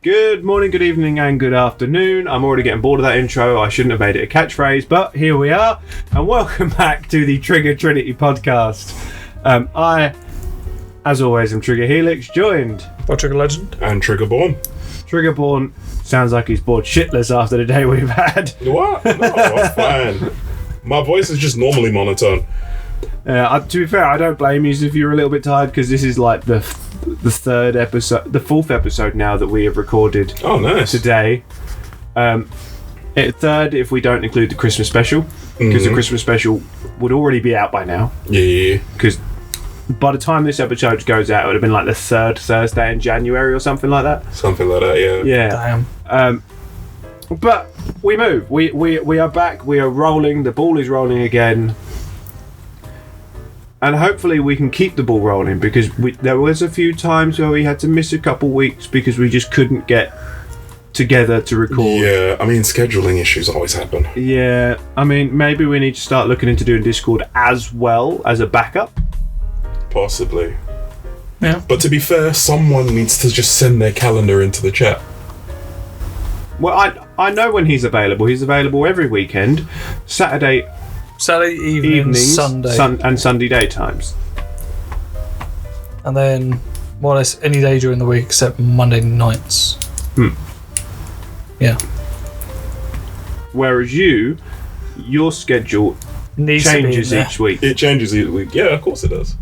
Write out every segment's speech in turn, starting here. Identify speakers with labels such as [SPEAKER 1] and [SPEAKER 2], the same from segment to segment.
[SPEAKER 1] Good morning, good evening, and good afternoon. I'm already getting bored of that intro. I shouldn't have made it a catchphrase, but here we are. And welcome back to the Trigger Trinity podcast. I, as always, am Trigger Helix, joined
[SPEAKER 2] by Trigger Legend
[SPEAKER 3] and Triggerborn.
[SPEAKER 1] Triggerborn sounds like he's bored shitless after the day we've had.
[SPEAKER 3] What? No, I'm fine. My voice is just normally monotone.
[SPEAKER 1] To be fair, I don't blame you if you're a little bit tired, because this is like the third episode, the fourth episode now that we have recorded.
[SPEAKER 3] Oh, nice.
[SPEAKER 1] Today. Third if we don't include the Christmas special, because the Christmas special would already be out by now.
[SPEAKER 3] Yeah.
[SPEAKER 1] Because by the time this episode goes out, it would have been like the third Thursday in January or something like that.
[SPEAKER 3] Something like that, yeah.
[SPEAKER 1] Yeah.
[SPEAKER 2] Damn.
[SPEAKER 1] But we move. We are back. We are rolling. The ball is rolling again. And hopefully we can keep the ball rolling, because there was a few times where we had to miss a couple weeks because we just couldn't get together to record.
[SPEAKER 3] Yeah, I mean, scheduling issues always happen.
[SPEAKER 1] Yeah, I mean, maybe we need to start looking into doing Discord as well as a backup.
[SPEAKER 3] Possibly.
[SPEAKER 2] Yeah.
[SPEAKER 3] But to be fair, someone needs to just send their calendar into the chat.
[SPEAKER 1] Well, I know when he's available. He's available every weekend, Saturday
[SPEAKER 2] evenings, Sunday.
[SPEAKER 1] And Sunday daytimes.
[SPEAKER 2] And then more or less any day during the week except Monday nights. Yeah.
[SPEAKER 1] Whereas your schedule changes each week.
[SPEAKER 3] It changes each week. Yeah, of course it does.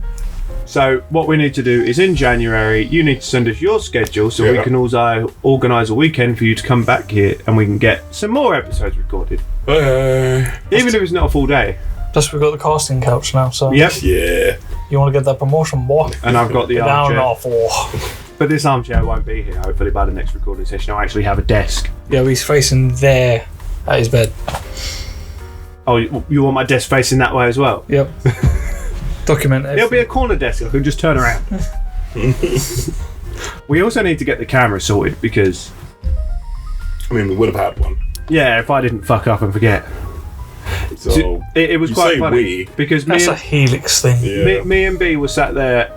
[SPEAKER 1] So what we need to do is, in January, you need to send us your schedule so we can also organise a weekend for you to come back here and we can get some more episodes recorded. Even if it's not a full day.
[SPEAKER 2] Plus we've got the casting couch now, so
[SPEAKER 1] Yep.
[SPEAKER 3] Yeah.
[SPEAKER 2] you want to get that promotion, boy.
[SPEAKER 1] And I've got the
[SPEAKER 2] Down
[SPEAKER 1] armchair.
[SPEAKER 2] off.
[SPEAKER 1] But this armchair won't be here, hopefully, by the next recording session. I'll actually have a desk.
[SPEAKER 2] Yeah, he's facing there at his bed.
[SPEAKER 1] Oh, you want my desk facing that way as well?
[SPEAKER 2] Yep. Document it.
[SPEAKER 1] It'll be a corner desk. I can just turn around. We also need to get the camera sorted, because...
[SPEAKER 3] I mean, we would have had one.
[SPEAKER 1] Yeah, if I didn't fuck up and forget.
[SPEAKER 3] So
[SPEAKER 1] It was
[SPEAKER 3] you
[SPEAKER 1] quite
[SPEAKER 3] say
[SPEAKER 1] funny.
[SPEAKER 3] we.
[SPEAKER 1] Because
[SPEAKER 2] That's a Helix thing.
[SPEAKER 3] Yeah.
[SPEAKER 1] me and B were sat there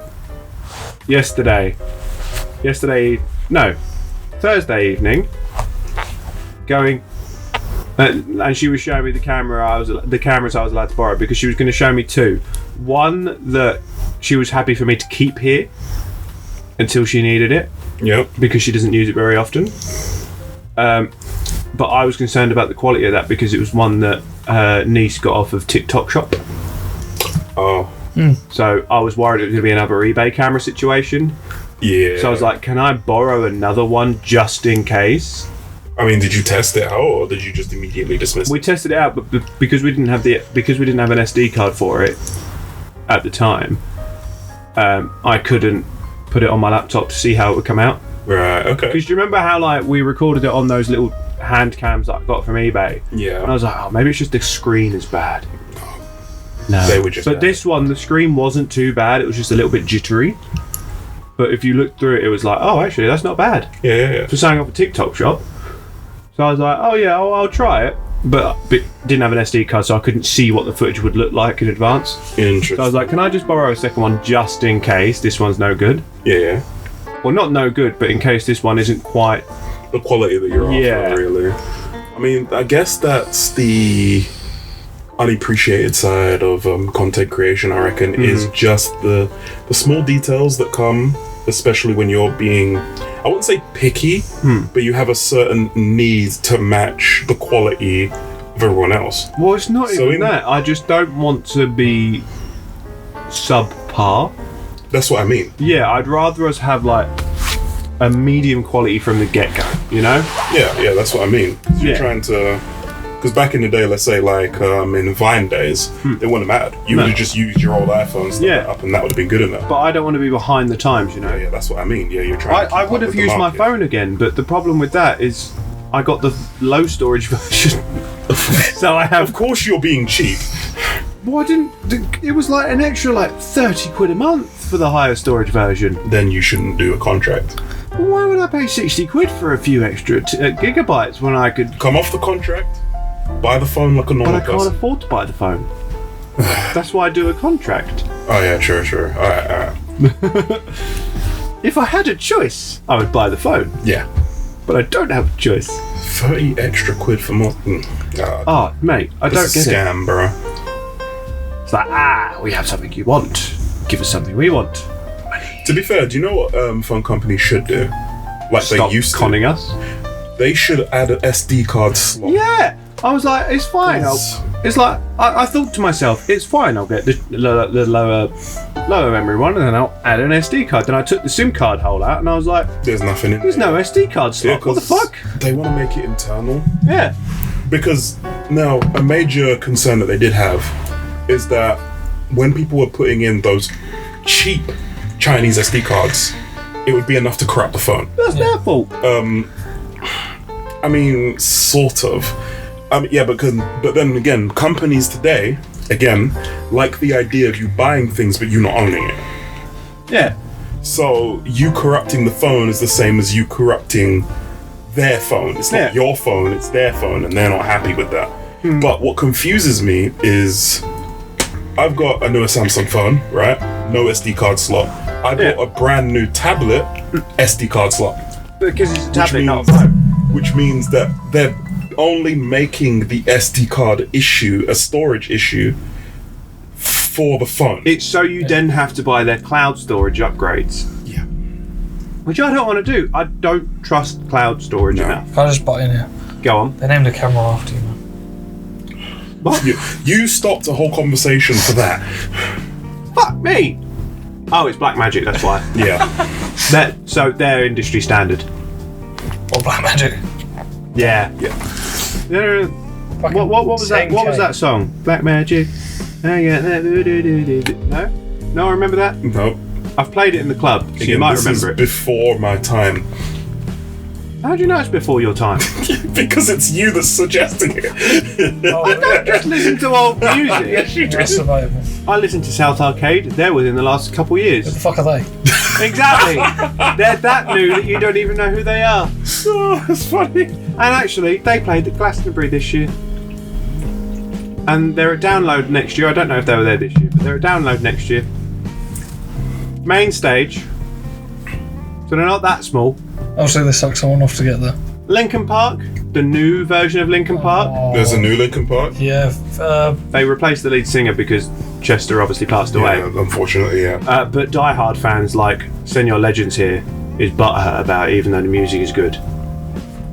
[SPEAKER 1] Thursday evening, going, and she was showing me the cameras I was allowed to borrow, because she was going to show me two. One that she was happy for me to keep here until she needed it,
[SPEAKER 3] Yep.
[SPEAKER 1] because she doesn't use it very often. But I was concerned about the quality of that, because it was one that her niece got off of TikTok Shop.
[SPEAKER 3] Oh.
[SPEAKER 1] So I was worried it was going to be another eBay camera situation.
[SPEAKER 3] Yeah.
[SPEAKER 1] So I was like, can I borrow another one just in case?
[SPEAKER 3] I mean, did you test it out, or did you just immediately dismiss
[SPEAKER 1] We
[SPEAKER 3] it?
[SPEAKER 1] tested it out, but because we didn't have an SD card for it at the time, I couldn't put it on my laptop to see how it would come out.
[SPEAKER 3] Right, okay.
[SPEAKER 1] Because do you remember how like we recorded it on those little hand cams that I got from eBay? And I
[SPEAKER 3] Yeah.
[SPEAKER 1] was like, oh, maybe it's just the screen is bad. No.
[SPEAKER 3] They were just
[SPEAKER 1] But
[SPEAKER 3] bad.
[SPEAKER 1] this one, the screen wasn't too bad. It was just a little bit jittery. But if you look through it, it was like, oh, actually, that's not bad.
[SPEAKER 3] Yeah.
[SPEAKER 1] For something off a TikTok shop. So I was like, oh yeah, I'll try it. But didn't have an SD card, so I couldn't see what the footage would look like in advance.
[SPEAKER 3] Interesting.
[SPEAKER 1] So I was like, can I just borrow a second one just in case this one's no good?
[SPEAKER 3] Yeah.
[SPEAKER 1] Well, not no good, but in case this one isn't quite...
[SPEAKER 3] The quality that you're
[SPEAKER 1] Yeah.
[SPEAKER 3] after, really. I mean, I guess that's the unappreciated side of content creation, I reckon, is just the small details that come, especially when you're being, I wouldn't say picky, but you have a certain need to match the quality of everyone else.
[SPEAKER 1] Well, it's not
[SPEAKER 3] So
[SPEAKER 1] even
[SPEAKER 3] in-
[SPEAKER 1] that. I just don't want to be subpar.
[SPEAKER 3] That's what I mean.
[SPEAKER 1] Yeah, I'd rather us have like a medium quality from the get-go, you know?
[SPEAKER 3] Yeah, that's what I mean. You're
[SPEAKER 1] Yeah.
[SPEAKER 3] trying to... Because back in the day, let's say like in Vine days, it wouldn't have mattered. You would have just used your old iPhone, stuff
[SPEAKER 1] Yeah.
[SPEAKER 3] it up, and that would have been good enough.
[SPEAKER 1] But I don't want to be behind the times, you know?
[SPEAKER 3] Yeah, that's what I mean. Yeah, you're trying to
[SPEAKER 1] I
[SPEAKER 3] keep
[SPEAKER 1] would
[SPEAKER 3] up
[SPEAKER 1] have
[SPEAKER 3] with the
[SPEAKER 1] used my
[SPEAKER 3] market.
[SPEAKER 1] phone again, but the problem with that is I got the low storage version. So I have...
[SPEAKER 3] Of course you're being cheap.
[SPEAKER 1] Well, I didn't... It was like an extra like 30 quid a month for the higher storage version.
[SPEAKER 3] Then you shouldn't do a contract.
[SPEAKER 1] Why would I pay 60 quid for a few extra gigabytes when I could...
[SPEAKER 3] Come off the contract, buy the phone like a
[SPEAKER 1] But
[SPEAKER 3] normal
[SPEAKER 1] I can't
[SPEAKER 3] person.
[SPEAKER 1] afford to buy the phone. That's why I do a contract.
[SPEAKER 3] Oh yeah, sure. Alright.
[SPEAKER 1] If I had a choice, I would buy the phone.
[SPEAKER 3] Yeah.
[SPEAKER 1] but I don't have a choice.
[SPEAKER 3] 30 extra quid for more.
[SPEAKER 1] Oh, mate, I don't
[SPEAKER 3] It's a
[SPEAKER 1] get it.
[SPEAKER 3] scam, bro.
[SPEAKER 1] It's like, we have something you want. Give us something we want.
[SPEAKER 3] To be fair, do you know what phone companies should do? Like
[SPEAKER 1] Stop
[SPEAKER 3] they used to.
[SPEAKER 1] conning us.
[SPEAKER 3] They should add an SD card slot.
[SPEAKER 1] Yeah, I was like, it's fine. It's like I thought to myself, it's fine. I'll get the lower memory one, and then I'll add an SD card. Then I took the SIM card hole out, and I was like,
[SPEAKER 3] There's nothing in
[SPEAKER 1] there's
[SPEAKER 3] there.
[SPEAKER 1] no SD card slot. What the
[SPEAKER 3] 'cause
[SPEAKER 1] fuck?
[SPEAKER 3] They want to make it internal.
[SPEAKER 1] Yeah.
[SPEAKER 3] Because now a major concern that they did have is that when people were putting in those cheap Chinese SD cards, it would be enough to corrupt the phone.
[SPEAKER 1] That's their fault.
[SPEAKER 3] I mean, sort of. Yeah, but then again, companies today, again, like the idea of you buying things but you not owning it.
[SPEAKER 1] Yeah.
[SPEAKER 3] So you corrupting the phone is the same as you corrupting their phone. It's not your phone, it's their phone, and they're not happy with that. But what confuses me is I've got a newer Samsung phone, right? No SD card slot. I bought a brand new tablet, SD card slot.
[SPEAKER 1] Because it's a tablet, not a phone.
[SPEAKER 3] Which means that they're only making the SD card issue a storage issue for the phone.
[SPEAKER 1] It's so you then have to buy their cloud storage upgrades.
[SPEAKER 3] Yeah.
[SPEAKER 1] Which I don't want to do. I don't trust cloud storage enough.
[SPEAKER 2] Can I just butt in here?
[SPEAKER 1] Go on.
[SPEAKER 2] They named the camera after you, man.
[SPEAKER 1] What?
[SPEAKER 3] You stopped a whole conversation for that.
[SPEAKER 1] Fuck me! Oh, it's Black Magic, that's why.
[SPEAKER 3] Yeah.
[SPEAKER 1] So they're industry standard.
[SPEAKER 2] Or Black Magic.
[SPEAKER 1] Yeah. What was that? What was that song? Black Magic. No? No, I remember that.
[SPEAKER 3] No.
[SPEAKER 1] I've played it in the club, so you
[SPEAKER 3] Again,
[SPEAKER 1] might
[SPEAKER 3] this
[SPEAKER 1] remember
[SPEAKER 3] is
[SPEAKER 1] it.
[SPEAKER 3] before my time.
[SPEAKER 1] How do you know it's before your time?
[SPEAKER 3] Because it's you that's suggesting it.
[SPEAKER 2] Oh,
[SPEAKER 1] Just listen to old music.
[SPEAKER 3] Yes, you do.
[SPEAKER 2] that's debatable.
[SPEAKER 1] I listened to South Arcade. They're within the last couple
[SPEAKER 2] Who
[SPEAKER 1] years.
[SPEAKER 2] the fuck are they?
[SPEAKER 1] Exactly. They're that new that you don't even know who they are.
[SPEAKER 3] Oh, that's funny.
[SPEAKER 1] And actually, they played at Glastonbury this year. And they're at Download next year. I don't know if they were there this year, but they're at Download next year. Main stage. So they're not that small.
[SPEAKER 2] Obviously, they suck someone off to get there.
[SPEAKER 1] Linkin Park, the new version of Linkin Park.
[SPEAKER 2] Oh,
[SPEAKER 3] There's a new Linkin Park.
[SPEAKER 2] Yeah.
[SPEAKER 1] They replaced the lead singer because Chester obviously passed away.
[SPEAKER 3] Yeah, unfortunately, yeah.
[SPEAKER 1] But diehard fans like Senor Legends here is butthurt about it, even though the music is good.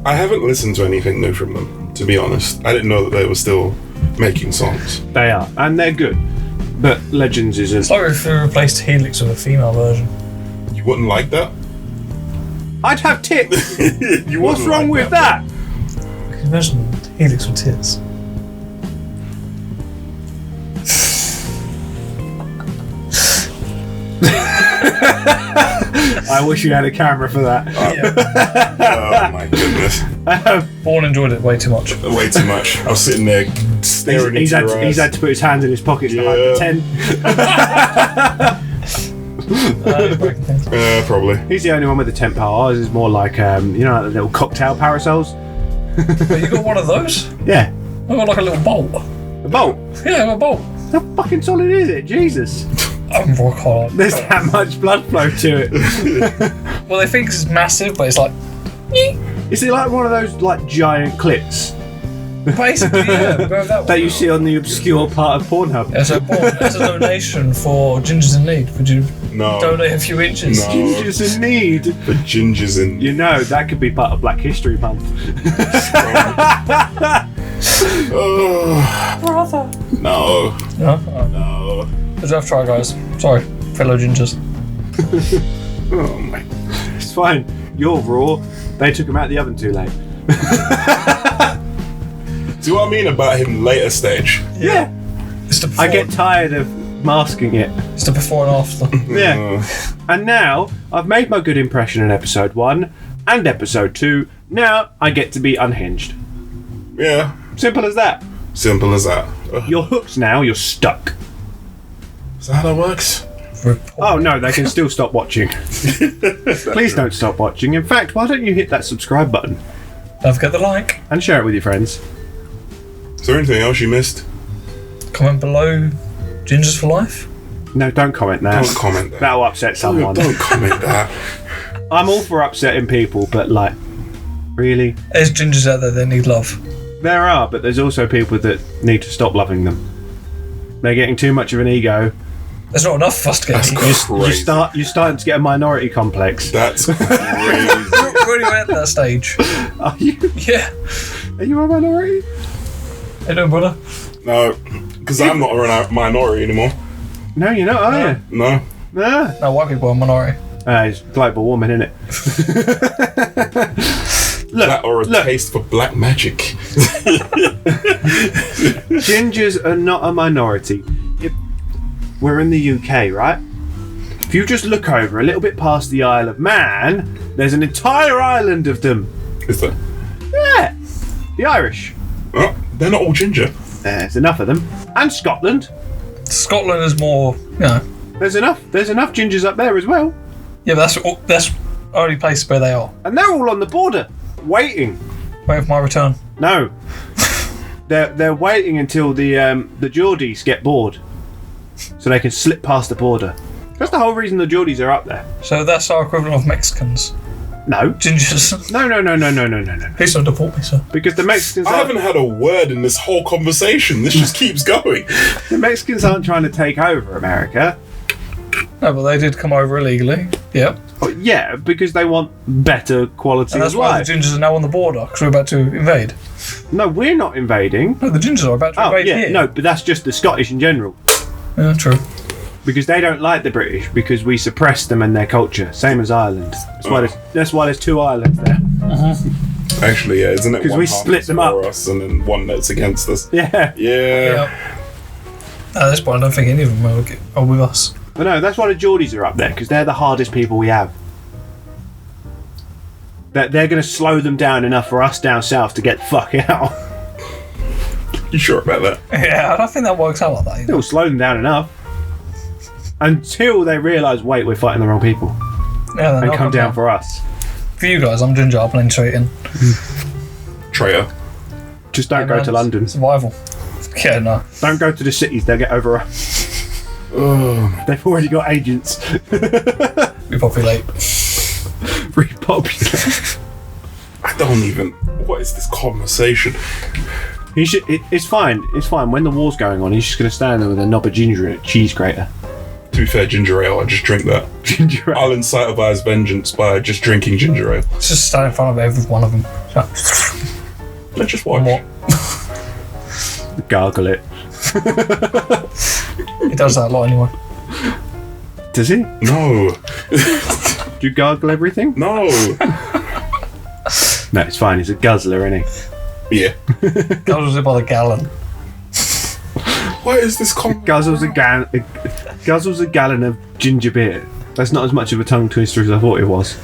[SPEAKER 3] I haven't listened to anything new from them, to be honest. I didn't know that they were still making songs.
[SPEAKER 1] They are, and they're good. But Legends isn't.
[SPEAKER 2] It's like if we replaced Helix with a female version.
[SPEAKER 3] You wouldn't like that?
[SPEAKER 1] I'd have tits.
[SPEAKER 3] You
[SPEAKER 1] What's
[SPEAKER 3] wouldn't
[SPEAKER 1] wrong
[SPEAKER 3] like
[SPEAKER 1] with that?
[SPEAKER 2] Can you imagine Helix with tits?
[SPEAKER 1] I wish you had a camera for that.
[SPEAKER 3] Oh my goodness.
[SPEAKER 2] Vaughan enjoyed it way too much.
[SPEAKER 3] Way too much. I was sitting there staring
[SPEAKER 1] He's
[SPEAKER 3] into your eyes.
[SPEAKER 1] had to put his hands in his pockets to hide the 10.
[SPEAKER 2] He's breaking things.
[SPEAKER 3] Probably.
[SPEAKER 1] He's the only one with the tent pole. Ours is more like, like the little cocktail parasols.
[SPEAKER 2] But you got one of those?
[SPEAKER 1] Yeah.
[SPEAKER 2] I got like a little bolt.
[SPEAKER 1] A bolt.
[SPEAKER 2] Yeah, I got a bolt.
[SPEAKER 1] How fucking solid is it? Jesus.
[SPEAKER 2] I'm rock hard.
[SPEAKER 1] There's that much blood flow to it.
[SPEAKER 2] Well, they think it's massive, but it's like.
[SPEAKER 1] Is it like one of those like giant clips
[SPEAKER 2] Basically, yeah. Go that
[SPEAKER 1] that
[SPEAKER 2] way.
[SPEAKER 1] you see on the obscure part of Pornhub?
[SPEAKER 2] Yeah, so Vaughan, as a donation for Gingers in Need, would you
[SPEAKER 3] No.
[SPEAKER 2] donate a few inches?
[SPEAKER 3] No.
[SPEAKER 1] Gingers in need.
[SPEAKER 3] The gingers in.
[SPEAKER 1] You know, that could be part of Black History Month.
[SPEAKER 3] Oh,
[SPEAKER 2] Brother.
[SPEAKER 3] no.
[SPEAKER 2] No?
[SPEAKER 3] No.
[SPEAKER 2] Good job, try, guys. Sorry, fellow gingers.
[SPEAKER 3] Oh my.
[SPEAKER 1] It's fine. You're raw. They took him out of the oven too late.
[SPEAKER 3] See what I mean about him later stage?
[SPEAKER 1] Yeah.
[SPEAKER 2] It's the before,
[SPEAKER 1] I get tired of masking it.
[SPEAKER 2] it's the before and after.
[SPEAKER 1] Yeah. And now, I've made my good impression in episode 1 and episode 2. Now, I get to be unhinged.
[SPEAKER 3] Yeah.
[SPEAKER 1] Simple as that.
[SPEAKER 3] Simple as that.
[SPEAKER 1] You're hooked now, you're stuck.
[SPEAKER 3] Is that how that works?
[SPEAKER 1] Oh no, they can still stop watching. Please don't stop watching. In fact, why don't you hit that subscribe button
[SPEAKER 2] Don't forget the like.
[SPEAKER 1] and share it with your friends?
[SPEAKER 3] Is there anything else you missed?
[SPEAKER 2] Comment below Gingers for Life.
[SPEAKER 1] No, don't comment that.
[SPEAKER 3] Don't comment that.
[SPEAKER 1] That'll upset someone.
[SPEAKER 3] Don't comment that.
[SPEAKER 1] I'm all for upsetting people, but like, Really?
[SPEAKER 2] There's gingers out there that need love.
[SPEAKER 1] There are, but there's also people that need to stop loving them. They're getting too much of an ego.
[SPEAKER 2] There's not enough of us to get
[SPEAKER 3] That's
[SPEAKER 2] ego.
[SPEAKER 3] crazy.
[SPEAKER 1] You're starting to get a minority complex.
[SPEAKER 3] That's crazy.
[SPEAKER 2] We're already at that stage.
[SPEAKER 1] Are you?
[SPEAKER 2] Yeah.
[SPEAKER 1] Are you a minority?
[SPEAKER 2] Hey, no, brother.
[SPEAKER 3] No, because I'm not a minority anymore.
[SPEAKER 1] No, you're not, are you?
[SPEAKER 3] No.
[SPEAKER 1] Nah.
[SPEAKER 2] No, white people are a minority.
[SPEAKER 1] It's global warming, isn't it?
[SPEAKER 3] That or a taste for black magic.
[SPEAKER 1] Gingers are not a minority. We're in the UK, right? If you just look over a little bit past the Isle of Man, there's an entire island of them.
[SPEAKER 3] Is there?
[SPEAKER 1] Yeah, the Irish.
[SPEAKER 3] Oh, they're not all ginger.
[SPEAKER 1] There's enough of them. And Scotland.
[SPEAKER 2] Scotland is more, you know.
[SPEAKER 1] There's enough gingers up there as well.
[SPEAKER 2] Yeah, but that's only place where they are.
[SPEAKER 1] And they're all on the border, waiting.
[SPEAKER 2] Waiting for my return.
[SPEAKER 1] No. they're waiting until the Geordies get bored. So they can slip past the border. That's the whole reason the Geordies are up there.
[SPEAKER 2] So that's our equivalent of Mexicans.
[SPEAKER 1] No.
[SPEAKER 2] Gingers.
[SPEAKER 1] No.
[SPEAKER 2] Please don't deport me, sir.
[SPEAKER 1] Because the Mexicans
[SPEAKER 3] I haven't had a word in this whole conversation. This just keeps going.
[SPEAKER 1] the Mexicans aren't trying to take over America.
[SPEAKER 2] No, but they did come over illegally. Yep.
[SPEAKER 1] Well, yeah, because they want better quality
[SPEAKER 2] And that's
[SPEAKER 1] of
[SPEAKER 2] why
[SPEAKER 1] life.
[SPEAKER 2] the gingers are now on the border, because we're about to invade.
[SPEAKER 1] No, we're not invading.
[SPEAKER 2] No, the gingers are about to
[SPEAKER 1] Oh,
[SPEAKER 2] invade
[SPEAKER 1] yeah,
[SPEAKER 2] here.
[SPEAKER 1] no, but that's just the Scottish in general.
[SPEAKER 2] Yeah, true.
[SPEAKER 1] Because they don't like the British, because we suppress them and their culture. Same as Ireland. That's why there's two islands there.
[SPEAKER 3] Actually, yeah, isn't it?
[SPEAKER 1] 'Cause
[SPEAKER 3] one
[SPEAKER 1] we
[SPEAKER 3] half
[SPEAKER 1] split
[SPEAKER 3] is
[SPEAKER 1] them
[SPEAKER 3] for
[SPEAKER 1] up.
[SPEAKER 3] us and then one that's against us.
[SPEAKER 1] Yeah.
[SPEAKER 3] Yeah.
[SPEAKER 2] Yep. At this point, I don't think any of them are with us.
[SPEAKER 1] But no, that's why the Geordies are up there, because they're the hardest people we have. They're going to slow them down enough for us down south to get the fuck out.
[SPEAKER 3] You sure about that?
[SPEAKER 2] Yeah, I don't think that works out like that. You know?
[SPEAKER 1] It'll slow them down enough. Until they realise, wait, we're fighting the wrong people.
[SPEAKER 2] Yeah, then
[SPEAKER 1] And
[SPEAKER 2] I'll
[SPEAKER 1] come down for us.
[SPEAKER 2] For you guys, I'm ginger. I'll blend straight in.
[SPEAKER 3] Traitor.
[SPEAKER 1] Just don't
[SPEAKER 2] Yeah,
[SPEAKER 1] go
[SPEAKER 2] man,
[SPEAKER 1] to London.
[SPEAKER 2] Survival. Yeah, no.
[SPEAKER 1] Don't go to the cities, they'll get over us. They've already got agents.
[SPEAKER 2] Repopulate.
[SPEAKER 1] Repopulate.
[SPEAKER 3] I don't even. What is this conversation?
[SPEAKER 1] It's fine. It's fine. When the war's going on, he's just going to stand there with a knob of ginger in a cheese grater.
[SPEAKER 3] To be fair, ginger ale, I just drink that.
[SPEAKER 1] Ginger ale.
[SPEAKER 3] I'll incentivize vengeance by just drinking ginger ale.
[SPEAKER 2] Let's just stand in front of every one of them.
[SPEAKER 3] Let's just watch.
[SPEAKER 2] What?
[SPEAKER 1] Gargle it.
[SPEAKER 2] He does that a lot anyway.
[SPEAKER 1] Does he?
[SPEAKER 3] No.
[SPEAKER 1] Do you gargle everything?
[SPEAKER 3] No.
[SPEAKER 1] No, it's fine. He's a guzzler, isn't he?
[SPEAKER 3] Yeah.
[SPEAKER 2] Guzzles it by the gallon.
[SPEAKER 3] What is this
[SPEAKER 1] Guzzles a gallon of ginger beer. That's not as much of a tongue twister as I thought it was.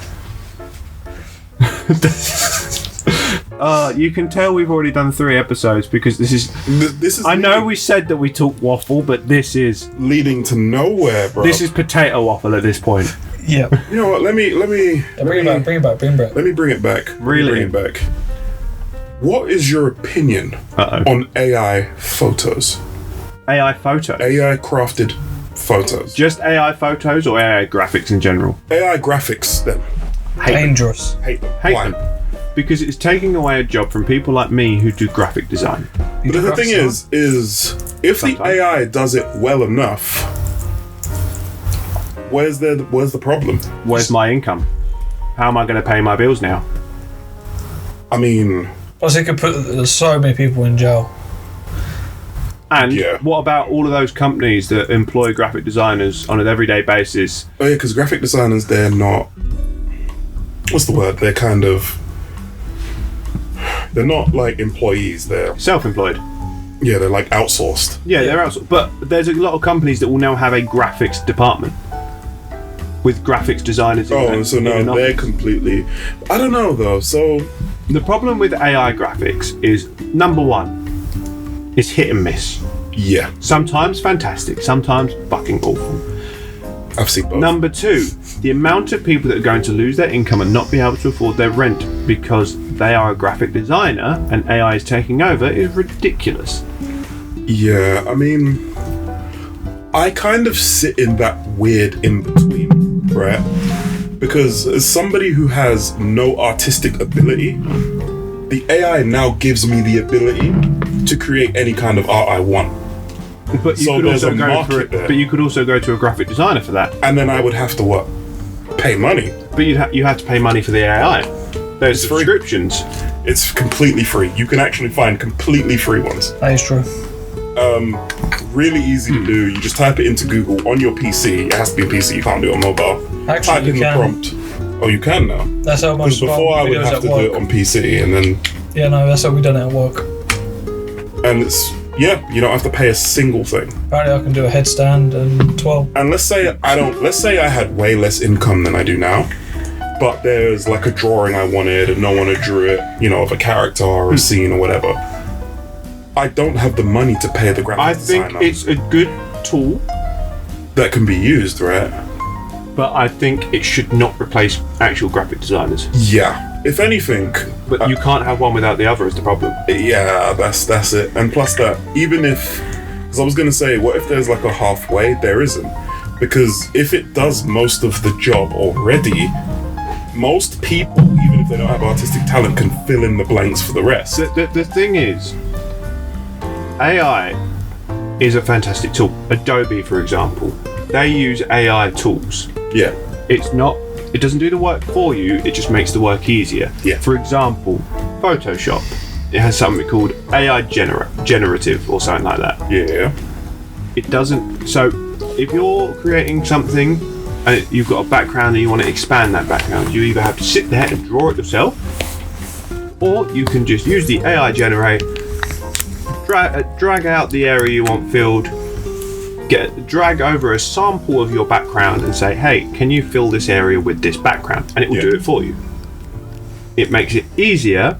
[SPEAKER 1] You can tell we've already done 3 episodes because this is.
[SPEAKER 3] This is.
[SPEAKER 1] I know we said that we talk waffle, but this is
[SPEAKER 3] leading to nowhere, bro.
[SPEAKER 1] this is potato waffle at this point.
[SPEAKER 2] Yeah.
[SPEAKER 3] You know what? Let me.
[SPEAKER 2] Bring it back.
[SPEAKER 3] Let me bring it back.
[SPEAKER 1] Really?
[SPEAKER 3] Bring it back. What is your opinion on AI photos?
[SPEAKER 1] AI photo.
[SPEAKER 3] AI crafted photos.
[SPEAKER 1] Just AI photos or AI graphics in general?
[SPEAKER 3] AI graphics, then.
[SPEAKER 1] Hate them.
[SPEAKER 2] Dangerous.
[SPEAKER 3] Hate them.
[SPEAKER 1] Hate
[SPEAKER 3] Why?
[SPEAKER 1] them. Because it's taking away a job from people like me who do graphic design.
[SPEAKER 3] But the thing is if the
[SPEAKER 1] Sometimes.
[SPEAKER 3] AI does it well enough, where's the problem?
[SPEAKER 1] Where's my income? How am I going to pay my bills now?
[SPEAKER 3] I mean,
[SPEAKER 2] Plus, it could put so many people in jail.
[SPEAKER 1] And
[SPEAKER 3] Yeah.
[SPEAKER 1] what about all of those companies that employ graphic designers on an everyday basis?
[SPEAKER 3] oh yeah, because graphic designers, they're not. What's the word? They're not like employees. They're
[SPEAKER 1] Self-employed.
[SPEAKER 3] they're like outsourced.
[SPEAKER 1] Yeah, they're outsourced. But there's a lot of companies that will now have a graphics department with graphics designers.
[SPEAKER 3] Oh, so now
[SPEAKER 1] in an
[SPEAKER 3] they're
[SPEAKER 1] office.
[SPEAKER 3] completely. I don't know though. So
[SPEAKER 1] The problem with AI graphics is, number one, it's hit and miss.
[SPEAKER 3] yeah,
[SPEAKER 1] Sometimes fantastic, sometimes fucking awful.
[SPEAKER 3] I've seen both.
[SPEAKER 1] Number two, the amount of people that are going to lose their income and not be able to afford their rent because they are a graphic designer and AI is taking over is ridiculous.
[SPEAKER 3] Yeah, I mean, I kind of sit in that weird in between, right? Because as somebody who has no artistic ability, the AI now gives me the ability to create any kind of art I want.
[SPEAKER 1] But you
[SPEAKER 3] So
[SPEAKER 1] could
[SPEAKER 3] there's
[SPEAKER 1] also
[SPEAKER 3] a
[SPEAKER 1] go
[SPEAKER 3] market there.
[SPEAKER 1] but you could also go to a graphic designer for that.
[SPEAKER 3] And then I would have to what? Pay money.
[SPEAKER 1] But you have to pay money for the AI. There's
[SPEAKER 3] It's free.
[SPEAKER 1] subscriptions.
[SPEAKER 3] It's completely free. You can actually find completely free ones.
[SPEAKER 2] That is true.
[SPEAKER 3] Really easy to do. You just type it into Google on your PC. It has to be a PC. You can't do it on mobile.
[SPEAKER 2] Actually,
[SPEAKER 3] Type
[SPEAKER 2] you
[SPEAKER 3] in
[SPEAKER 2] can.
[SPEAKER 3] the prompt. Oh, you can now.
[SPEAKER 2] That's how
[SPEAKER 3] Because
[SPEAKER 2] much
[SPEAKER 3] before I would
[SPEAKER 2] videos
[SPEAKER 3] have
[SPEAKER 2] at
[SPEAKER 3] to do
[SPEAKER 2] work.
[SPEAKER 3] it on PC, and then
[SPEAKER 2] Yeah, no, that's how we done it at work.
[SPEAKER 3] you don't have to pay a single thing.
[SPEAKER 2] Apparently, I can do a headstand and 12.
[SPEAKER 3] And let's say I had way less income than I do now, but there's like a drawing I wanted and no one had drew it, of a character or a scene or whatever. I don't have the money to pay the graphic
[SPEAKER 1] I think
[SPEAKER 3] designer.
[SPEAKER 1] it's a good tool,
[SPEAKER 3] That can be used, right?
[SPEAKER 1] but I think it should not replace actual graphic designers.
[SPEAKER 3] Yeah. If anything,
[SPEAKER 1] But you can't have one without the other is the problem.
[SPEAKER 3] yeah, that's it. And plus that, even if, because I was gonna say, what if there's like a halfway? There isn't, because if it does most of the job already, most people, even if they don't have artistic talent, can fill in the blanks for the rest.
[SPEAKER 1] The thing is, AI is a fantastic tool. Adobe, for example, they use AI tools.
[SPEAKER 3] Yeah.
[SPEAKER 1] It doesn't do the work for you, it just makes the work easier.
[SPEAKER 3] Yeah.
[SPEAKER 1] For example, Photoshop, it has something called AI generative or something like that.
[SPEAKER 3] Yeah.
[SPEAKER 1] It doesn't, so if you're creating something and you've got a background and you want to expand that background, you either have to sit there and draw it yourself, or you can just use the AI generate, drag out the area you want filled, drag over a sample of your background and say, hey, can you fill this area with this background? And it will do it for you. It makes it easier,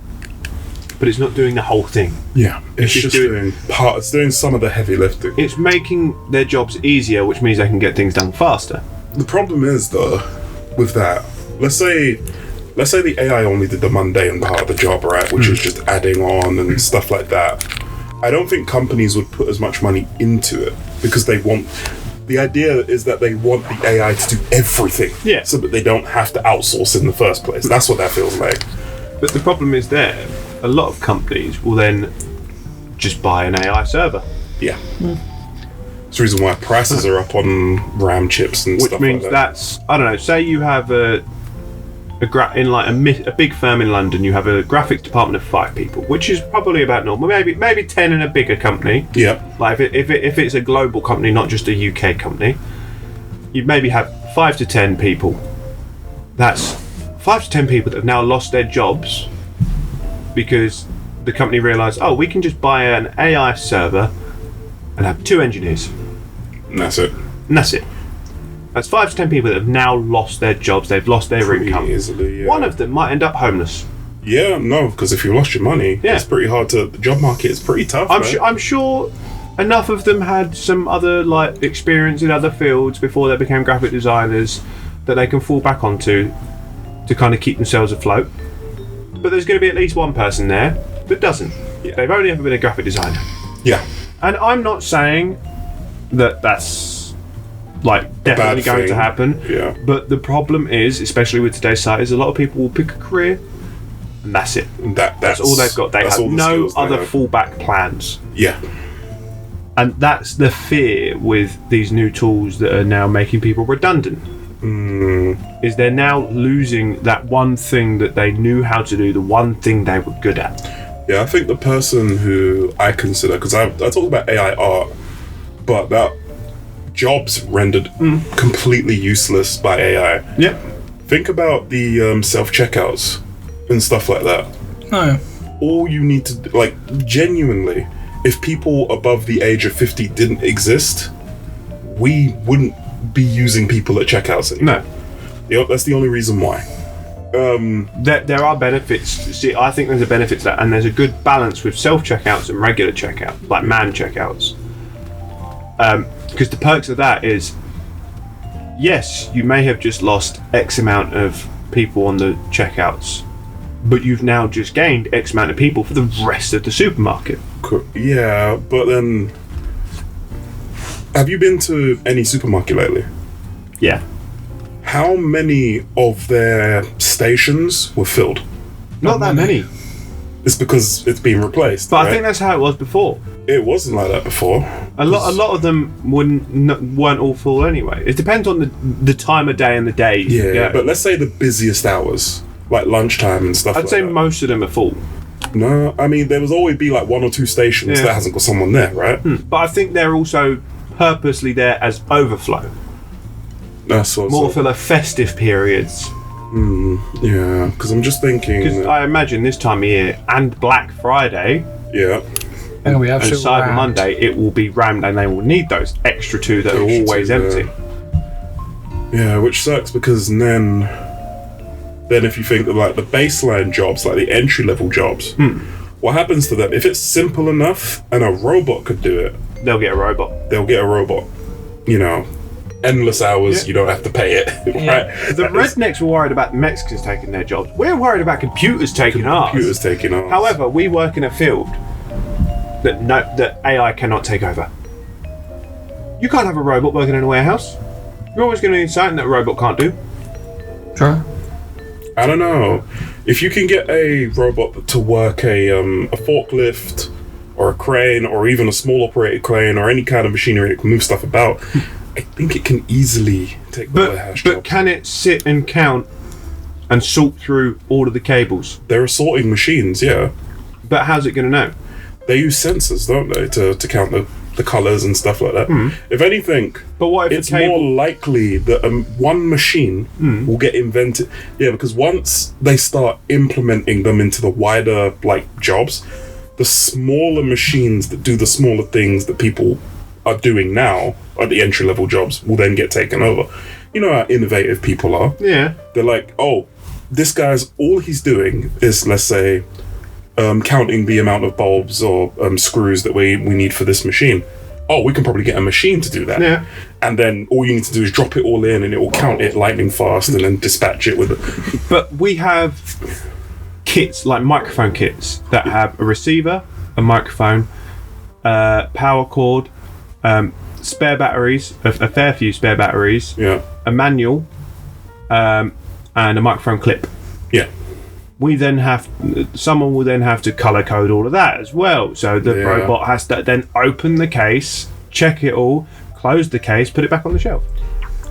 [SPEAKER 1] but it's not doing the whole thing.
[SPEAKER 3] Yeah. It's
[SPEAKER 1] just
[SPEAKER 3] just doing part. It's doing some of the heavy lifting.
[SPEAKER 1] It's making their jobs easier, which means they can get things done faster.
[SPEAKER 3] The problem is though, with that, let's say the AI only did the mundane part of the job, right? Which is just adding on and stuff like that. I don't think companies would put as much money into it because the idea is that they want the AI to do everything.
[SPEAKER 1] Yeah.
[SPEAKER 3] So that they don't have to outsource in the first place. That's what that feels like.
[SPEAKER 1] But the problem is a lot of companies will then just buy an AI server.
[SPEAKER 3] Yeah. It's the reason why prices are up on RAM chips and
[SPEAKER 1] Which
[SPEAKER 3] stuff
[SPEAKER 1] means
[SPEAKER 3] like that.
[SPEAKER 1] that's, I don't know, say you have a big firm in London, you have a graphics department of 5 people, which is probably about normal. Maybe 10 in a bigger company.
[SPEAKER 3] Yeah.
[SPEAKER 1] Like if it's a global company, not just a UK company, you maybe have 5 to 10 people. That's 5 to 10 people that have now lost their jobs because the company realised, we can just buy an AI server and have 2 engineers.
[SPEAKER 3] And that's it.
[SPEAKER 1] And that's it. That's 5 to 10 people that have now lost their jobs. They've lost their
[SPEAKER 3] Pretty
[SPEAKER 1] income.
[SPEAKER 3] easily, yeah.
[SPEAKER 1] One of them might end up homeless.
[SPEAKER 3] Yeah, no, because if you lost your money,
[SPEAKER 1] Yeah.
[SPEAKER 3] it's pretty hard to. The job market is pretty tough. man.
[SPEAKER 1] I'm sure enough of them had some other experience in other fields before they became graphic designers that they can fall back onto to kind of keep themselves afloat. But there's going to be at least one person there that doesn't.
[SPEAKER 3] Yeah.
[SPEAKER 1] They've only ever been a graphic designer.
[SPEAKER 3] Yeah.
[SPEAKER 1] And I'm not saying that that's definitely going to
[SPEAKER 3] thing.
[SPEAKER 1] happen.
[SPEAKER 3] Yeah.
[SPEAKER 1] But the problem is, especially with today's site, is a lot of people will pick a career and that's it. That's all they've got. They
[SPEAKER 3] that's
[SPEAKER 1] have
[SPEAKER 3] all the
[SPEAKER 1] no
[SPEAKER 3] skills they
[SPEAKER 1] other
[SPEAKER 3] have.
[SPEAKER 1] fallback plans.
[SPEAKER 3] Yeah.
[SPEAKER 1] And that's the fear with these new tools that are now making people redundant. Is they're now losing that one thing that they knew how to do, the one thing they were good at.
[SPEAKER 3] Yeah, I think the person who I consider, because I talk about AI art, but that jobs rendered completely useless by AI.
[SPEAKER 1] Yeah.
[SPEAKER 3] Think about the self-checkouts and stuff like that.
[SPEAKER 2] No.
[SPEAKER 3] All you need to do, genuinely, if people above the age of 50 didn't exist, we wouldn't be using people at checkouts anymore.
[SPEAKER 1] No.
[SPEAKER 3] That's the only reason why.
[SPEAKER 1] There are benefits. See, I think there's a benefit to that, and there's a good balance with self-checkouts and regular checkouts, like man checkouts. Because the perks of that is, yes, you may have just lost X amount of people on the checkouts, but you've now just gained X amount of people for the rest of the supermarket.
[SPEAKER 3] Yeah, but then, have you been to any supermarket lately?
[SPEAKER 1] Yeah.
[SPEAKER 3] how many of their stations were filled?
[SPEAKER 1] Not that many.
[SPEAKER 3] It's because it's been replaced.
[SPEAKER 1] But
[SPEAKER 3] right?
[SPEAKER 1] I think that's how it was before.
[SPEAKER 3] It wasn't like that before.
[SPEAKER 1] A lot of them weren't all full anyway. It depends on the time of day and the day.
[SPEAKER 3] Yeah, but let's say the busiest hours, like lunchtime and stuff.
[SPEAKER 1] I'd say most of them are full.
[SPEAKER 3] No, I mean there was always be like 1 or 2 stations that hasn't got someone there, right?
[SPEAKER 1] But I think they're also purposely there as overflow,
[SPEAKER 3] That's what's
[SPEAKER 1] more
[SPEAKER 3] up.
[SPEAKER 1] for the festive periods.
[SPEAKER 3] Yeah, because I'm just thinking.
[SPEAKER 1] Because I imagine this time of year and Black Friday
[SPEAKER 3] Yeah.
[SPEAKER 2] And we
[SPEAKER 1] and Cyber Monday, it will be rammed, and they will need those extra 2 that are
[SPEAKER 3] Extra
[SPEAKER 1] always
[SPEAKER 3] 2,
[SPEAKER 1] empty.
[SPEAKER 3] Yeah, which sucks because then if you think of like the baseline jobs, like the entry level jobs, what happens to them? If it's simple enough and a robot could do it,
[SPEAKER 1] They'll get a robot.
[SPEAKER 3] they'll get a robot. You know, endless hours, you don't have to pay it. Right?
[SPEAKER 1] The rednecks were worried about the Mexicans taking their jobs. We're worried about computers taking ours.
[SPEAKER 3] Computers taking ours.
[SPEAKER 1] However, we work in a field that AI cannot take over. You can't have a robot working in a warehouse. You're always going to need something that a robot can't do.
[SPEAKER 2] Sure.
[SPEAKER 3] I don't know. If you can get a robot to work a forklift or a crane or even a small operated crane or any kind of machinery that can move stuff about, I think it can easily take the warehouse
[SPEAKER 1] But
[SPEAKER 3] job.
[SPEAKER 1] can it sit and count and sort through all of the cables?
[SPEAKER 3] There are sorting machines, yeah.
[SPEAKER 1] But how's it going to know?
[SPEAKER 3] They use sensors, don't they, to count the colours and stuff like that. If anything,
[SPEAKER 1] But what if
[SPEAKER 3] it's
[SPEAKER 1] the cable...
[SPEAKER 3] more likely that one machine will get invented. Yeah, because once they start implementing them into the wider like jobs, the smaller machines that do the smaller things that people are doing now at the entry level jobs will then get taken over. You know how innovative people are.
[SPEAKER 1] Yeah.
[SPEAKER 3] They're like, oh, this guy's all he's doing is, let's say, counting the amount of bulbs or screws that we need for this machine. Oh, we can probably get a machine to do that.
[SPEAKER 1] Yeah.
[SPEAKER 3] And then all you need to do is drop it all in and it will count it lightning fast and then dispatch it with it.
[SPEAKER 1] But we have kits, like microphone kits, that have a receiver, a microphone, power cord, spare batteries, a fair few spare batteries,
[SPEAKER 3] Yeah.
[SPEAKER 1] a manual, and a microphone clip.
[SPEAKER 3] Yeah.
[SPEAKER 1] Someone will then have to color code all of that as well. So the
[SPEAKER 3] Yeah.
[SPEAKER 1] robot has to then open the case, check it all, close the case, put it back on the shelf.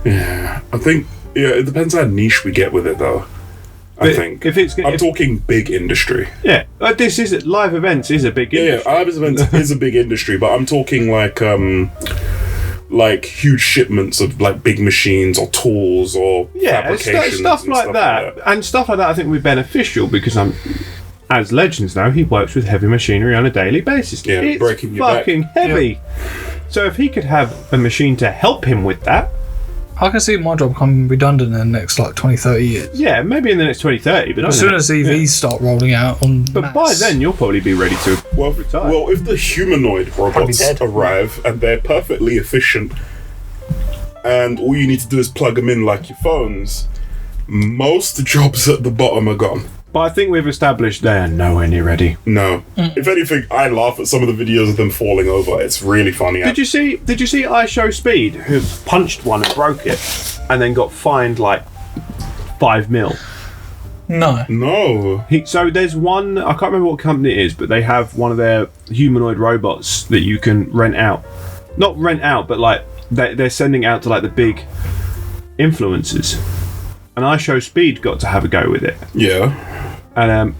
[SPEAKER 3] Yeah. I think, it depends how niche we get with it though. I
[SPEAKER 1] But
[SPEAKER 3] think.
[SPEAKER 1] if it's
[SPEAKER 3] I'm talking big industry.
[SPEAKER 1] yeah, this is live events is a big
[SPEAKER 3] Yeah,
[SPEAKER 1] industry.
[SPEAKER 3] live events is a big industry, but I'm talking like huge shipments of like big machines or tools or fabrications
[SPEAKER 1] stuff
[SPEAKER 3] and
[SPEAKER 1] like that. And stuff like that I think would be beneficial because as legends know, he works with heavy machinery on a daily basis.
[SPEAKER 3] Yeah,
[SPEAKER 1] it's
[SPEAKER 3] breaking your back.
[SPEAKER 1] fucking heavy. So if he could have a machine to help him with that,
[SPEAKER 2] I can see my job becoming redundant in the next like 20, 30 years.
[SPEAKER 1] yeah, maybe in the next 20-30, but not
[SPEAKER 2] As
[SPEAKER 1] in
[SPEAKER 2] soon
[SPEAKER 1] the
[SPEAKER 2] as
[SPEAKER 1] next-
[SPEAKER 2] EVs start rolling out on
[SPEAKER 1] But by
[SPEAKER 2] mass.
[SPEAKER 1] then you'll probably be ready to retire.
[SPEAKER 3] Well, if the humanoid robots
[SPEAKER 2] dead.
[SPEAKER 3] arrive and they're perfectly efficient, and all you need to do is plug them in like your phones, most jobs at the bottom are gone.
[SPEAKER 1] But I think we've established they are nowhere near ready.
[SPEAKER 3] No. If anything, I laugh at some of the videos of them falling over. It's really funny.
[SPEAKER 1] Did you see I Show Speed, who punched one and broke it, and then got fined like 5 mil?
[SPEAKER 2] No.
[SPEAKER 3] No.
[SPEAKER 1] So there's one, I can't remember what company it is, but they have one of their humanoid robots that you can rent out. Not rent out, but like they're sending out to like the big influencers. And I Show Speed got to have a go with it.
[SPEAKER 3] Yeah.
[SPEAKER 1] And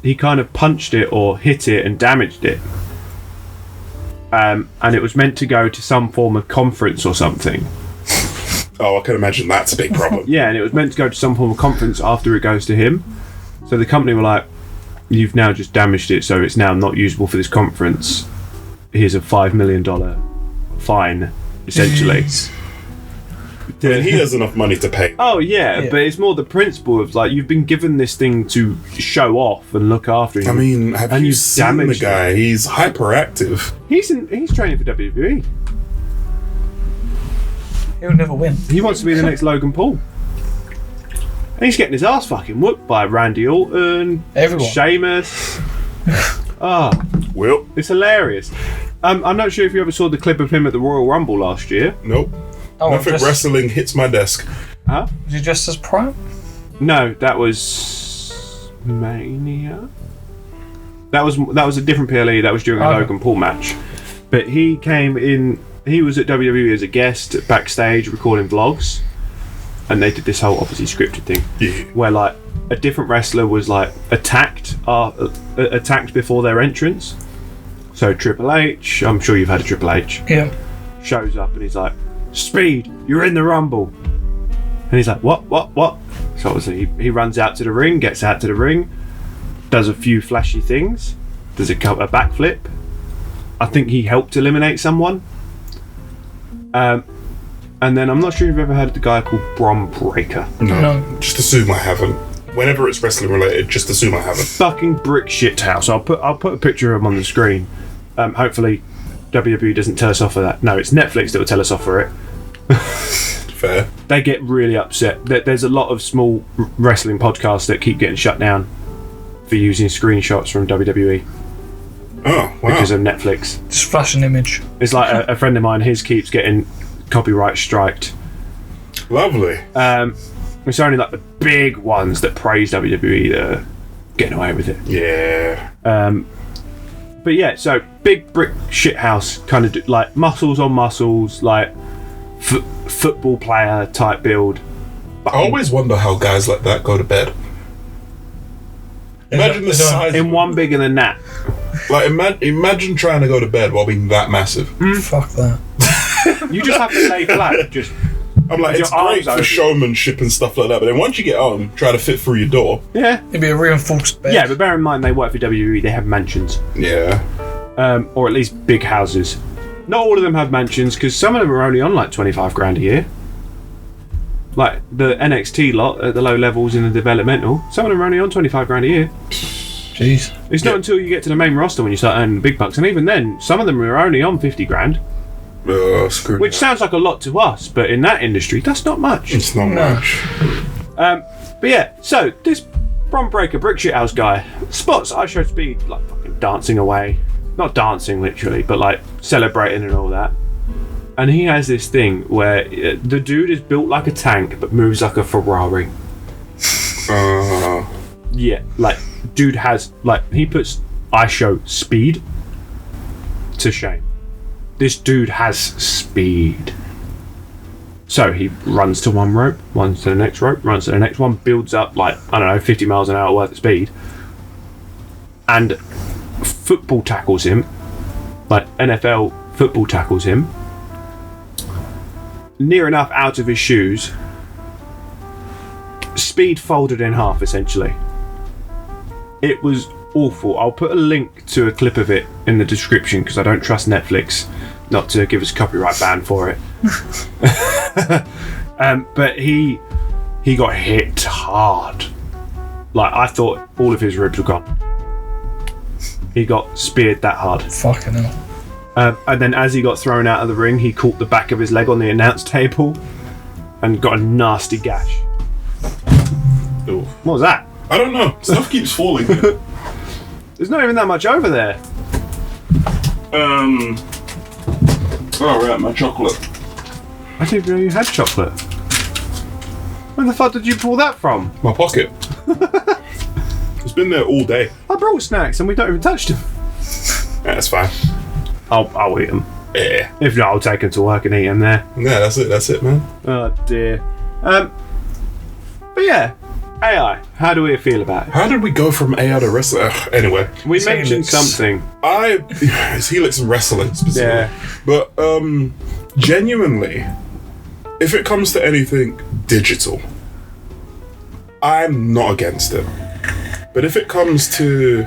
[SPEAKER 1] he kind of punched it or hit it and damaged it. And it was meant to go to some form of conference or something.
[SPEAKER 3] Oh, I can imagine that's a big problem.
[SPEAKER 1] Yeah, and it was meant to go to some form of conference after it goes to him. So the company were like, you've now just damaged it, so it's now not usable for this conference. Here's a $5 million fine, essentially.
[SPEAKER 3] I mean, he has enough money to pay.
[SPEAKER 1] Oh yeah, but it's more the principle of like you've been given this thing to show off and look after.
[SPEAKER 3] I mean, have
[SPEAKER 1] and
[SPEAKER 3] you
[SPEAKER 1] you've
[SPEAKER 3] seen the
[SPEAKER 1] damaged
[SPEAKER 3] guy? He's hyperactive.
[SPEAKER 1] He's training for WWE.
[SPEAKER 2] He'll never win.
[SPEAKER 1] He wants to be the next Logan Paul. And he's getting his ass fucking whooped by Randy Orton,
[SPEAKER 2] Everyone.
[SPEAKER 1] Sheamus.
[SPEAKER 3] Well,
[SPEAKER 1] It's hilarious. I'm not sure if you ever saw the clip of him at the Royal Rumble last year.
[SPEAKER 3] nope.
[SPEAKER 2] Oh,
[SPEAKER 3] Nothing
[SPEAKER 2] just-
[SPEAKER 3] wrestling hits my desk.
[SPEAKER 1] Huh?
[SPEAKER 2] Was he dressed as Prime?
[SPEAKER 1] No, that was Mania. That was a different PLE. That was during a Logan Paul match. But he came in. He was at WWE as a guest backstage recording vlogs, and they did this whole obviously scripted thing where like a different wrestler was like attacked before their entrance. So Triple H, I'm sure you've had a Triple H.
[SPEAKER 2] Yeah.
[SPEAKER 1] Shows up and he's like, "Speed, you're in the Rumble." And he's like, what? So obviously he runs out to the ring, gets out to the ring, does a few flashy things, does a backflip. I think he helped eliminate someone. And then I'm not sure if you've ever heard of the guy called Bron Breakker.
[SPEAKER 3] No. Just assume I haven't. Whenever it's wrestling related, just assume I haven't.
[SPEAKER 1] Fucking brick shit house. I'll put a picture of him on the screen. Hopefully WWE doesn't tell us off for that. No, it's Netflix that will tell us off for it.
[SPEAKER 3] Fair.
[SPEAKER 1] They get really upset. There's a lot of small wrestling podcasts that keep getting shut down for using screenshots from WWE.
[SPEAKER 3] Oh, wow.
[SPEAKER 1] Because of Netflix.
[SPEAKER 2] Just flash an image.
[SPEAKER 1] It's like a friend of mine, his keeps getting copyright striked.
[SPEAKER 3] Lovely.
[SPEAKER 1] It's only like the big ones that praise WWE that are getting away with it.
[SPEAKER 3] Yeah.
[SPEAKER 1] But yeah, so big brick shithouse kind of like muscles on muscles, like football player type build.
[SPEAKER 3] I always wonder how guys like that go to bed. Imagine the size.
[SPEAKER 1] In one bigger than that.
[SPEAKER 3] Like imagine trying to go to bed while being that massive.
[SPEAKER 2] Fuck that.
[SPEAKER 1] You just have to lay flat. Just.
[SPEAKER 3] I'm like, it's great for showmanship and stuff like that, but then once you get home, try to fit through your door.
[SPEAKER 1] Yeah.
[SPEAKER 2] It'd be a reinforced bed.
[SPEAKER 1] Yeah, but bear in mind they work for WWE. They have mansions.
[SPEAKER 3] Yeah.
[SPEAKER 1] Or at least big houses. Not all of them have mansions because some of them are only on like 25 grand a year. Like the NXT lot at the low levels in the developmental, some of them are only on 25 grand a year.
[SPEAKER 2] Jeez.
[SPEAKER 1] It's not until you get to the main roster when you start earning the big bucks, and even then, some of them are only on 50 grand.
[SPEAKER 3] Screw
[SPEAKER 1] Which
[SPEAKER 3] that.
[SPEAKER 1] sounds like a lot to us, but in that industry, that's not much.
[SPEAKER 3] It's not much.
[SPEAKER 1] But yeah, so this Bron Breakker brick shithouse guy spots I Show Speed like fucking dancing away. Not dancing literally, but like celebrating and all that. And he has this thing where the dude is built like a tank but moves like a Ferrari. Yeah, like dude has like he puts I Show Speed to shame. This dude has speed. So he runs to one rope, runs to the next rope, runs to the next one, builds up like, I don't know, 50 miles an hour worth of speed. And football tackles him. Like NFL football tackles him. Near enough out of his shoes. Speed folded in half, essentially. It was awful. I'll put a link to a clip of it in the description because I don't trust Netflix not to give us a copyright ban for it. But he got hit hard. Like I thought all of his ribs were gone. He got speared that hard.
[SPEAKER 2] Fucking hell.
[SPEAKER 1] And then as he got thrown out of the ring, he caught the back of his leg on the announce table and got a nasty gash.
[SPEAKER 3] Ooh.
[SPEAKER 1] What was that?
[SPEAKER 3] I don't know. Stuff keeps falling.
[SPEAKER 1] There's not even that much over there.
[SPEAKER 3] Oh, right, my chocolate.
[SPEAKER 1] I didn't even know you had chocolate. Where the fuck did you pull that from?
[SPEAKER 3] My pocket. It's been there all day.
[SPEAKER 1] I brought snacks and we don't even touch them.
[SPEAKER 3] Yeah, that's fine.
[SPEAKER 1] I'll eat them.
[SPEAKER 3] Yeah.
[SPEAKER 1] If not, I'll take them to work and eat them there.
[SPEAKER 3] Yeah, that's it, man.
[SPEAKER 1] Oh dear. But yeah, AI. How do we feel about it?
[SPEAKER 3] How did we go from AI to wrestling? Anyway.
[SPEAKER 1] We
[SPEAKER 2] It's
[SPEAKER 1] mentioned
[SPEAKER 2] Helix.
[SPEAKER 1] something.
[SPEAKER 3] It's Helix and wrestling specifically.
[SPEAKER 1] Yeah.
[SPEAKER 3] But genuinely, if it comes to anything digital, I'm not against it. But if it comes to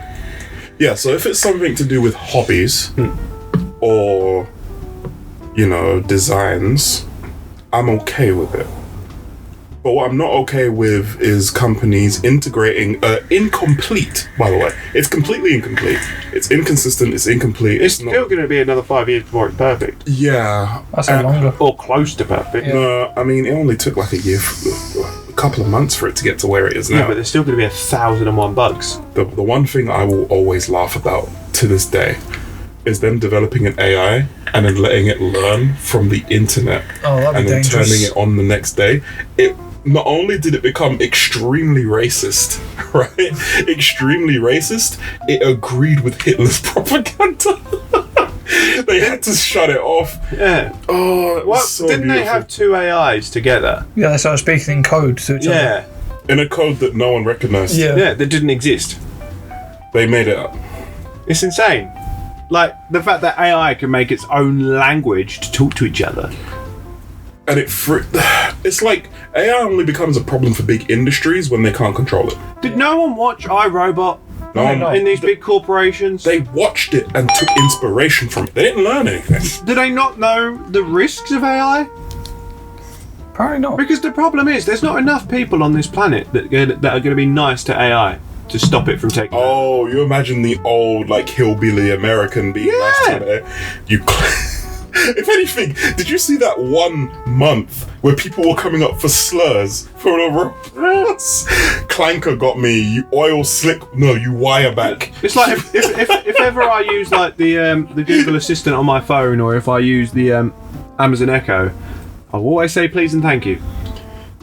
[SPEAKER 3] so if it's something to do with hobbies or designs, I'm okay with it. But what I'm not okay with is companies integrating incomplete, by the way. It's completely incomplete. It's inconsistent, it's incomplete.
[SPEAKER 1] It's still going to be another 5 years before it's perfect.
[SPEAKER 3] Yeah.
[SPEAKER 2] I say longer.
[SPEAKER 1] Or close to perfect.
[SPEAKER 2] Yeah.
[SPEAKER 3] No, I mean, it only took like a year, a couple of months for it to get to where it is
[SPEAKER 1] Yeah,
[SPEAKER 3] now.
[SPEAKER 1] but there's still going to be 1,001 bugs.
[SPEAKER 3] The one thing I will always laugh about to this day is them developing an AI and then letting it learn from the internet
[SPEAKER 2] Oh, that'd
[SPEAKER 3] and
[SPEAKER 2] be
[SPEAKER 3] then
[SPEAKER 2] dangerous.
[SPEAKER 3] turning it on the next day. not only did it become extremely racist, right? Extremely racist, it agreed with Hitler's propaganda. They had to shut it off.
[SPEAKER 1] Yeah.
[SPEAKER 3] Oh, it was
[SPEAKER 1] Well,
[SPEAKER 3] so
[SPEAKER 1] didn't they
[SPEAKER 3] beautiful.
[SPEAKER 1] have two AIs together?
[SPEAKER 2] Yeah, they started speaking in code to each other.
[SPEAKER 1] Yeah.
[SPEAKER 3] In a code that no one recognized.
[SPEAKER 2] Yeah.
[SPEAKER 1] Yeah, that didn't exist.
[SPEAKER 3] They made it up.
[SPEAKER 1] It's insane. Like, the fact that AI can make its own language to talk to each other.
[SPEAKER 3] And it's like AI only becomes a problem for big industries when they can't control it.
[SPEAKER 1] Did no one watch iRobot
[SPEAKER 3] No.
[SPEAKER 1] in these big corporations?
[SPEAKER 3] They watched it and took inspiration from it. They didn't learn anything.
[SPEAKER 1] Do they not know the risks of AI?
[SPEAKER 2] Apparently not.
[SPEAKER 1] Because the problem is, there's not enough people on this planet that are going to be nice to AI to stop it from taking over.
[SPEAKER 3] Oh, you imagine the old, like, hillbilly American being nice to it. You... If anything, did you see that 1 month where people were coming up for slurs for the robots? Clanker got me. You oil slick. No, you wire back.
[SPEAKER 1] It's like if ever I use like the Google Assistant on my phone, or if I use the Amazon Echo, I'll always say please and thank you.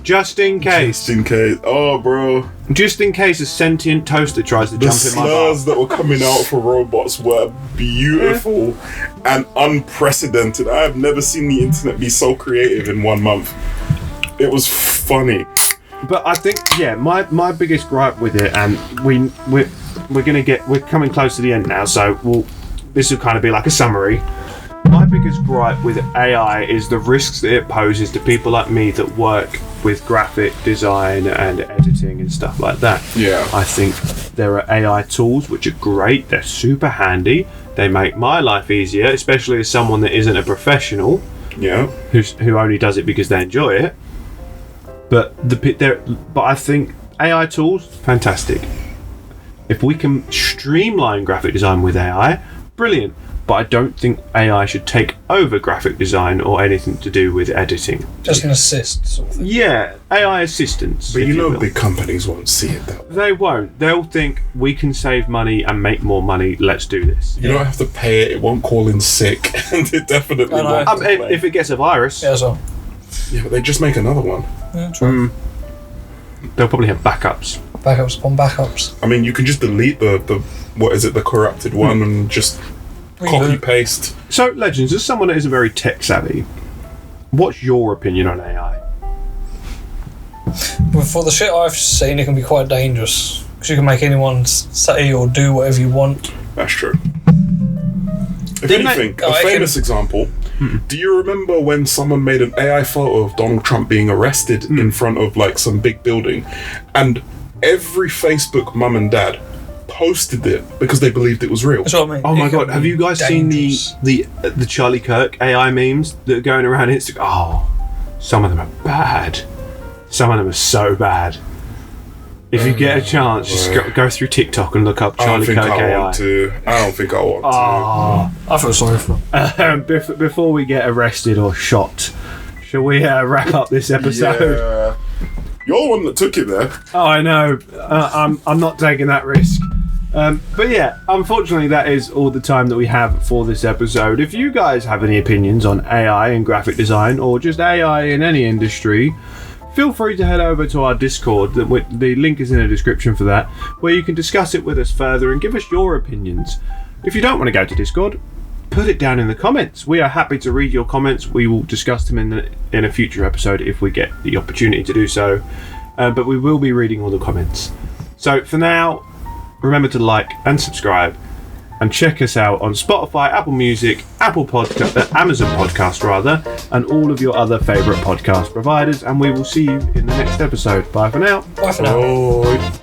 [SPEAKER 1] Just in case.
[SPEAKER 3] Just in case. Oh, bro.
[SPEAKER 1] Just in case a sentient toaster tries to
[SPEAKER 3] The
[SPEAKER 1] jump in my
[SPEAKER 3] slurs
[SPEAKER 1] bar.
[SPEAKER 3] that were coming out for robots were beautiful and unprecedented. I have never seen the internet be so creative in 1 month. It was funny.
[SPEAKER 1] But I think, yeah, my biggest gripe with it, and we're coming close to the end now, so this will kind of be like a summary. My biggest gripe with AI is the risks that it poses to people like me that work with graphic design and editing and stuff like that.
[SPEAKER 3] Yeah.
[SPEAKER 1] I think there are AI tools which are great, they're super handy, they make my life easier, especially as someone that isn't a professional,
[SPEAKER 3] Yeah.
[SPEAKER 1] who only does it because they enjoy it. But I think AI tools, fantastic. If we can streamline graphic design with AI, brilliant. But I don't think AI should take over graphic design or anything to do with editing.
[SPEAKER 2] Just an assist sort of thing.
[SPEAKER 1] Yeah, AI assistants.
[SPEAKER 3] But
[SPEAKER 1] if
[SPEAKER 3] you know
[SPEAKER 1] will.
[SPEAKER 3] big companies won't see it that way.
[SPEAKER 1] They won't. They'll think we can save money and make more money. Let's do this.
[SPEAKER 3] You don't have to pay it, it won't call in sick, and it definitely
[SPEAKER 2] I know.
[SPEAKER 3] won't. complain.
[SPEAKER 1] If it gets a virus,
[SPEAKER 2] Yeah, so.
[SPEAKER 3] Yeah, but they just make another one.
[SPEAKER 2] Yeah, true.
[SPEAKER 1] they'll probably have backups.
[SPEAKER 2] Backups upon backups.
[SPEAKER 3] I mean, you can just delete the the corrupted one and just copy paste.
[SPEAKER 1] So, Legends, as someone that isn't very tech savvy, what's your opinion on AI?
[SPEAKER 2] But for the shit I've seen, it can be quite dangerous. Because you can make anyone say or do whatever you want.
[SPEAKER 3] That's true. If
[SPEAKER 1] Didn't
[SPEAKER 3] anything,
[SPEAKER 2] I
[SPEAKER 3] a
[SPEAKER 2] can-
[SPEAKER 3] famous example. Do you remember when someone made an AI photo of Donald Trump being arrested in front of like some big building, and every Facebook mum and dad posted it because they believed it was real?
[SPEAKER 2] That's what I mean.
[SPEAKER 1] Oh my
[SPEAKER 2] It can
[SPEAKER 1] god, have
[SPEAKER 2] be
[SPEAKER 1] you guys
[SPEAKER 2] dangerous.
[SPEAKER 1] seen the Charlie Kirk AI memes that are going around Instagram? Oh, some of them are bad. Some of them are so bad. If you get a chance, just go through TikTok and look up
[SPEAKER 3] I don't
[SPEAKER 1] Charlie
[SPEAKER 3] think
[SPEAKER 1] Kirk
[SPEAKER 3] I
[SPEAKER 1] AI.
[SPEAKER 3] want to. I don't think I want
[SPEAKER 1] Oh,
[SPEAKER 2] I feel sorry for them.
[SPEAKER 1] before we get arrested or shot, shall we wrap up this
[SPEAKER 3] to.
[SPEAKER 1] episode?
[SPEAKER 3] Yeah. You're the one that took it there.
[SPEAKER 1] Oh, I know. I'm not taking that risk. But yeah, unfortunately, that is all the time that we have for this episode. If you guys have any opinions on AI in graphic design or just AI in any industry, feel free to head over to our Discord. The link is in the description for that, where you can discuss it with us further and give us your opinions. If you don't want to go to Discord, put it down in the comments. We are happy to read your comments. We will discuss them in a future episode if we get the opportunity to do so. But we will be reading all the comments. So for now, remember to like and subscribe, and check us out on Spotify, Apple Music, Amazon Podcast rather, and all of your other favourite podcast providers. And we will see you in the next episode. Bye for now.
[SPEAKER 2] Bye for now.
[SPEAKER 3] Oh.